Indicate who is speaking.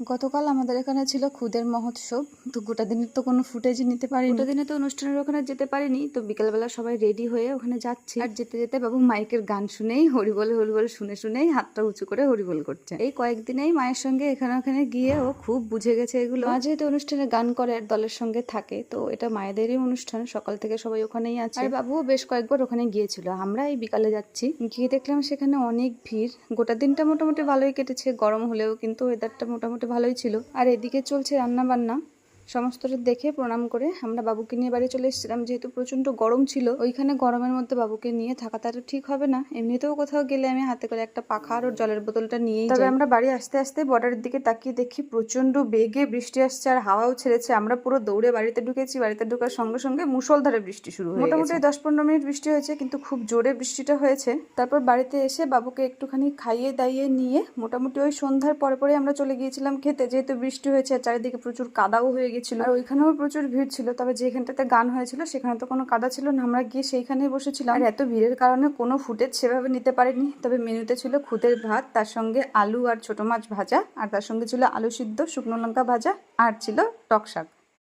Speaker 1: গতকাল আমাদের এখানে ছিল খুদের মহোৎসব, তো গোটা দিনের তো কোনো ফুটেজই নিতে পারিনি। গোটা দিনে তো অনুষ্ঠানের ওখানে যেতে পারিনি, তো বিকেলবেলা সবাই রেডি হয়ে ওখানে যাচ্ছি। আর যেতে যেতে বাবু মাইকের গান শুনেই হরিবল হরিবল শুনে শুনেই হাতটা উঁচু করে হরিবল করছে। এই কয়েকদিনেই মায়ের সঙ্গে এখানে ওখানে গিয়ে ও খুব বুঝে গেছে এগুলো। মা যেহেতু অনুষ্ঠানে গান করে আর দলের সঙ্গে থাকে, তো এটা মায়েদেরই অনুষ্ঠান, সকাল থেকে সবাই ওখানেই আছে। আর বাবুও বেশ কয়েকবার ওখানে গিয়েছিল। আমরা এই বিকালে যাচ্ছি, গিয়ে দেখলাম সেখানে অনেক ভিড়। গোটা দিনটা মোটামুটি ভালোই কেটেছে, গরম হলেও কিন্তু ওয়েদারটা মোটামুটি ভালোই ছিল। আর এদিকে চলছে রান্না বান্না। সমস্তটা দেখে প্রণাম করে আমরা বাবুকে নিয়ে বাড়ি চলে এসেছিলাম, যেহেতু প্রচন্ড গরম ছিল। ওইখানে গরমের মধ্যে বাবুকে নিয়ে থাকাটা তো ঠিক হবে না। এমনিতেও কোথাও গেলে আমি হাতে করে একটা পাখা আর জলের বোতলটা নিয়েই যাই। তবে আমরা বাড়ি আসতে আসতে বর্ডারের দিকে তাকিয়ে দেখি প্রচন্ড বেগে বৃষ্টি আসছে আর হাওয়াও ছেড়েছে। আমরা পুরো দৌড়ে বাড়িতে ঢুকেছি। বাড়িতে ঢোকার সঙ্গে সঙ্গে মুষলধারে বৃষ্টি শুরু হয়ে গেছে। মোটামুটি 10-15 মিনিট বৃষ্টি হয়েছে, কিন্তু খুব জোরে বৃষ্টিটা হয়েছে। তারপর বাড়িতে এসে বাবুকে একটুখানি খাইয়ে দাইয়ে নিয়ে মোটামুটি ওই সন্ধ্যার পরে পরে আমরা চলে গিয়েছিলাম খেতে, যেহেতু বৃষ্টি হয়েছে আর চারিদিকে প্রচুর কাদাও হয়ে গেছিল। আর ওইখানেও প্রচুর ভিড় ছিল, তবে যেখানটাতে গান হয়েছিল সেখানে তো কোনো কাদা ছিল না। আমরা গিয়ে সেইখানেই বসেছিলাম। আর এত ভিড়ের কারণে কোনো ফুটেজ সেভাবে নিতে পারিনি। তবে মেনুতে ছিল খুদের ভাত, তার সঙ্গে আলু আর ছোট মাছ ভাজা, আর তার সঙ্গে ছিল আলু সিদ্ধ, শুকনো লঙ্কা ভাজা, আর ছিল টক শাক।